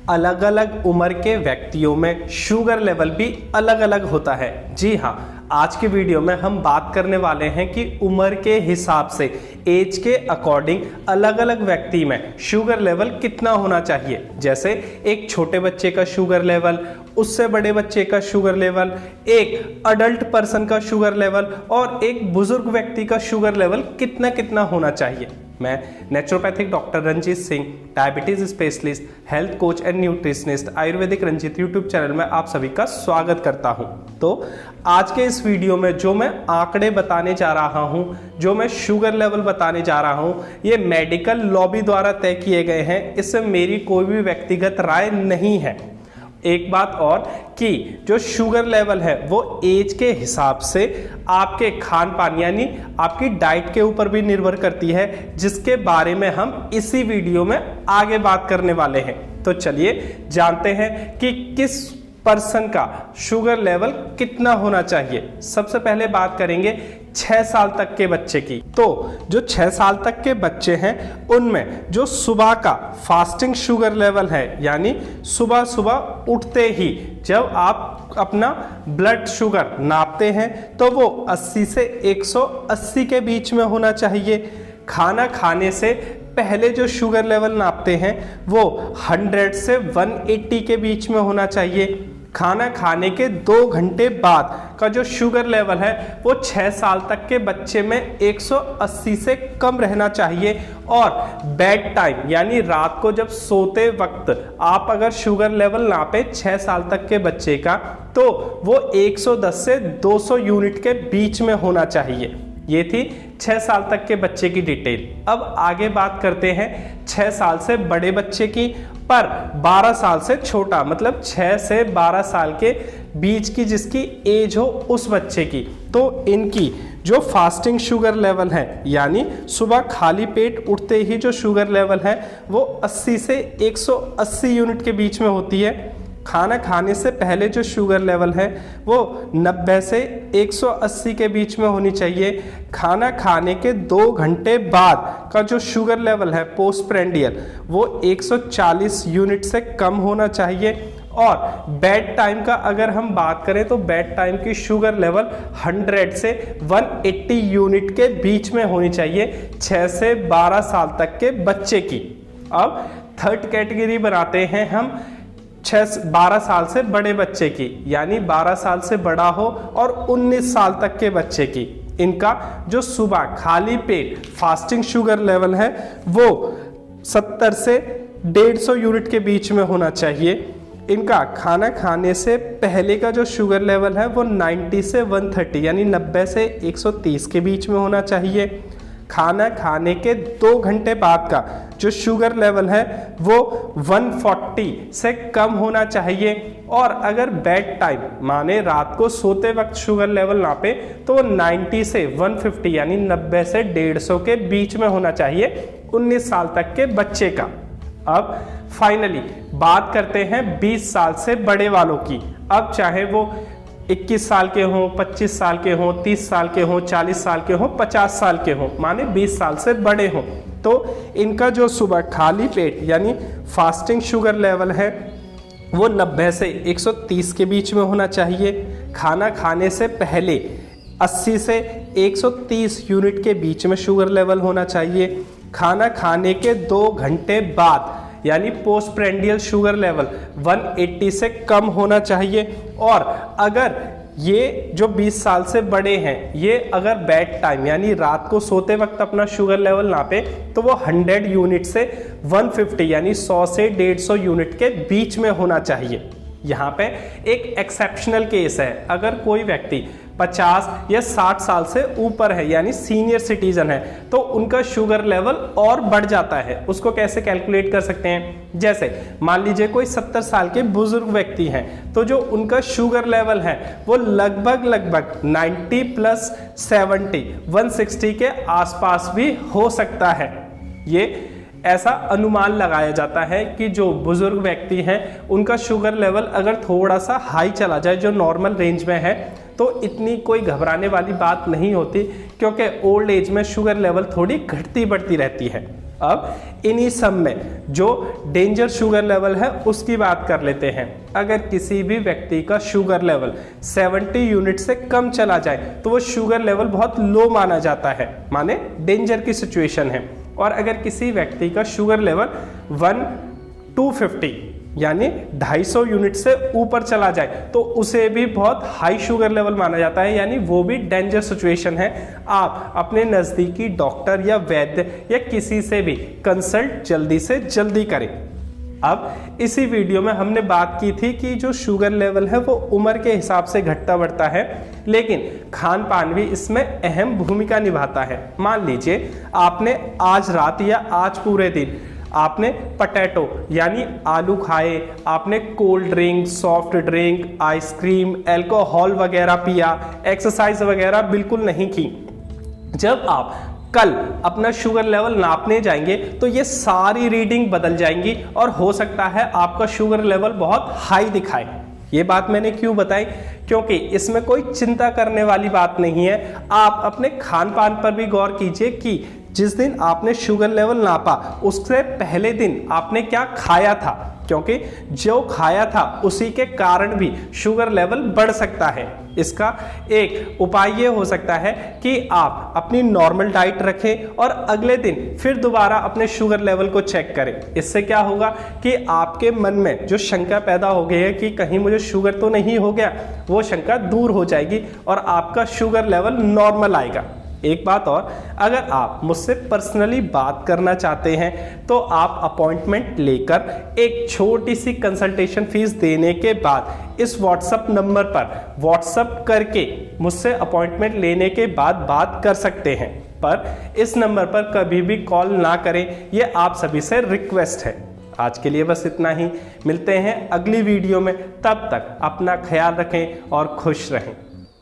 अलग अलग उम्र के व्यक्तियों में शुगर लेवल भी अलग अलग होता है। जी हाँ, आज की वीडियो में हम बात करने वाले हैं कि उम्र के हिसाब से एज के अकॉर्डिंग अलग अलग व्यक्ति में शुगर लेवल कितना होना चाहिए। जैसे एक छोटे बच्चे का शुगर लेवल, उससे बड़े बच्चे का शुगर लेवल, एक अडल्ट पर्सन का शुगर लेवल और एक बुजुर्ग व्यक्ति का शुगर लेवल कितना कितना होना चाहिए। मैं naturopathic doctor Ranjit Singh, diabetes specialist, health coach and nutritionist, Ayurvedic Ranjit YouTube channel में आप सभी का स्वागत करता हूं। तो आज के इस वीडियो में जो मैं आंकड़े बताने जा रहा हूं, जो मैं शुगर लेवल बताने जा रहा हूं, ये मेडिकल लॉबी द्वारा तय किए गए हैं। इससे मेरी कोई भी व्यक्तिगत राय नहीं है। एक बात और कि जो शुगर लेवल है वो एज के हिसाब से आपके खान पान यानी आपकी डाइट के ऊपर भी निर्भर करती है, जिसके बारे में हम इसी वीडियो में आगे बात करने वाले हैं। तो चलिए जानते हैं कि किस पर्सन का शुगर लेवल कितना होना चाहिए। सबसे पहले बात करेंगे 6 साल तक के बच्चे की। तो जो 6 साल तक के बच्चे हैं उनमें जो सुबह का फास्टिंग शुगर लेवल है, यानी सुबह सुबह उठते ही जब आप अपना ब्लड शुगर नापते हैं तो वो 80 से 180 के बीच में होना चाहिए। खाना खाने से पहले जो शुगर लेवल नापते हैं वो 100 से 180 के बीच में होना चाहिए। खाना खाने के 2 घंटे बाद का जो शुगर लेवल है वो 6 साल तक के बच्चे में 180 से कम रहना चाहिए। और बेड टाइम यानी रात को जब सोते वक्त आप अगर शुगर लेवल नापे 6 साल तक के बच्चे का तो वो 110 से 200 यूनिट के बीच में होना चाहिए। ये थी 6 साल तक के बच्चे की डिटेल। अब आगे बात करते हैं 6 साल से बड़े बच्चे की, पर 12 साल से छोटा, मतलब 6 से 12 साल के बीच की जिसकी एज हो उस बच्चे की। तो इनकी जो फास्टिंग शुगर लेवल है यानी सुबह खाली पेट उठते ही जो शुगर लेवल है वो 80 से 180 यूनिट के बीच में होती है। खाना खाने से पहले जो शुगर लेवल है वो 90 से 180 के बीच में होनी चाहिए। खाना खाने के 2 घंटे बाद का जो शुगर लेवल है पोस्टप्रेंडियल वो 140 यूनिट से कम होना चाहिए। और बेड टाइम का अगर हम बात करें तो बेड टाइम की शुगर लेवल 100 से 180 यूनिट के बीच में होनी चाहिए 6 से 12 साल तक के बच्चे की। अब थर्ड कैटेगरी बनाते हैं हम 12 साल से बड़े बच्चे की, यानी 12 साल से बड़ा हो और 19 साल तक के बच्चे की। इनका जो सुबह खाली पेट फास्टिंग शुगर लेवल है वो 70 से 150 यूनिट के बीच में होना चाहिए। इनका खाना खाने से पहले का जो शुगर लेवल है वो 90 से 130 यानी 90 से 130 के बीच में होना चाहिए। खाना खाने के 2 घंटे बाद का जो शुगर लेवल है वो 140 से कम होना चाहिए। और अगर बेड टाइम माने रात को सोते वक्त शुगर लेवल नापे तो 90 से 150 यानी 90 से 150 के बीच में होना चाहिए 19 साल तक के बच्चे का। अब फाइनली बात करते हैं 20 साल से बड़े वालों की। अब चाहे वो 21 साल के हों, 25 साल के हों, 30 साल के हों, 40 साल के हों, 50 साल के हों, माने 20 साल से बड़े हों, तो इनका जो सुबह खाली पेट यानी फास्टिंग शुगर लेवल है वो 90 से 130 के बीच में होना चाहिए। खाना खाने से पहले 80 से 130 यूनिट के बीच में शुगर लेवल होना चाहिए। खाना खाने के 2 घंटे बाद यानी पोस्टप्रेंडियल शुगर लेवल 180 से कम होना चाहिए। और अगर ये जो 20 साल से बड़े हैं ये अगर बेड टाइम यानी रात को सोते वक्त अपना शुगर लेवल नापे तो वो 100 यूनिट से 150 यानी 100 से 150 यूनिट के बीच में होना चाहिए। यहाँ पे एक एक्सेप्शनल केस है, अगर कोई व्यक्ति 50 या 60 साल से ऊपर है यानी सीनियर सिटीजन है तो उनका शुगर लेवल और बढ़ जाता है। उसको कैसे कैलकुलेट कर सकते हैं, जैसे मान लीजिए कोई 70 साल के बुजुर्ग व्यक्ति हैं तो जो उनका शुगर लेवल है वो लगभग 90 प्लस 70 160 के आसपास भी हो सकता है। ये ऐसा अनुमान लगाया जाता है कि जो बुजुर्ग व्यक्ति हैं उनका शुगर लेवल अगर थोड़ा सा हाई चला जाए जो नॉर्मल रेंज में है तो इतनी कोई घबराने वाली बात नहीं होती, क्योंकि ओल्ड एज में शुगर लेवल थोड़ी घटती बढ़ती रहती है। अब इन्हीं सब में जो डेंजर शुगर लेवल है उसकी बात कर लेते हैं। अगर किसी भी व्यक्ति का शुगर लेवल 70 यूनिट से कम चला जाए तो वो शुगर लेवल बहुत लो माना जाता है, माने डेंजर की सिचुएशन है। और अगर किसी व्यक्ति का शुगर लेवल 250 यानी 250 यूनिट से ऊपर चला जाए तो उसे भी बहुत हाई शुगर लेवल माना जाता है, यानी वो भी डेंजर सिचुएशन है। आप अपने नज़दीकी डॉक्टर या वैद्य या किसी से भी कंसल्ट जल्दी से जल्दी करें। अब इसी वीडियो में हमने बात की थी कि जो शुगर लेवल है वो उम्र के हिसाब से घटता बढ़ता है, लेकिन खान पान भी इसमें अहम भूमिका निभाता है। मान लीजिए आपने आज रात या आज पूरे दिन आपने पटेटो यानी आलू खाए, आपने cold drink, soft drink, ice cream, alcohol वगैरह पिया, एक्सरसाइज वगैरह बिल्कुल नहीं की। जब आप कल अपना शुगर लेवल नापने जाएंगे तो ये सारी रीडिंग बदल जाएंगी और हो सकता है आपका शुगर लेवल बहुत हाई दिखाए। ये बात मैंने क्यों बताई? क्योंकि इसमें कोई चिंता करने वाली बात नहीं है। आप अपने खान पान पर भी गौर कीजिए कि जिस दिन आपने शुगर लेवल नापा उससे पहले दिन आपने क्या खाया था, क्योंकि जो खाया था उसी के कारण भी शुगर लेवल बढ़ सकता है। इसका एक उपाय ये हो सकता है कि आप अपनी नॉर्मल डाइट रखें और अगले दिन फिर दोबारा अपने शुगर लेवल को चेक करें। इससे क्या होगा कि आपके मन में जो शंका पैदा हो गई है कि कहीं मुझे शुगर तो नहीं हो गया, वो शंका दूर हो जाएगी और आपका शुगर लेवल नॉर्मल आएगा। एक बात और, अगर आप मुझसे पर्सनली बात करना चाहते हैं तो आप अपॉइंटमेंट लेकर एक छोटी सी कंसल्टेशन फीस देने के बाद इस व्हाट्सएप नंबर पर व्हाट्सएप करके मुझसे अपॉइंटमेंट लेने के बाद बात कर सकते हैं। पर इस नंबर पर कभी भी कॉल ना करें, ये आप सभी से रिक्वेस्ट है। आज के लिए बस इतना ही, मिलते हैं अगली वीडियो में। तब तक अपना ख्याल रखें और खुश रहें।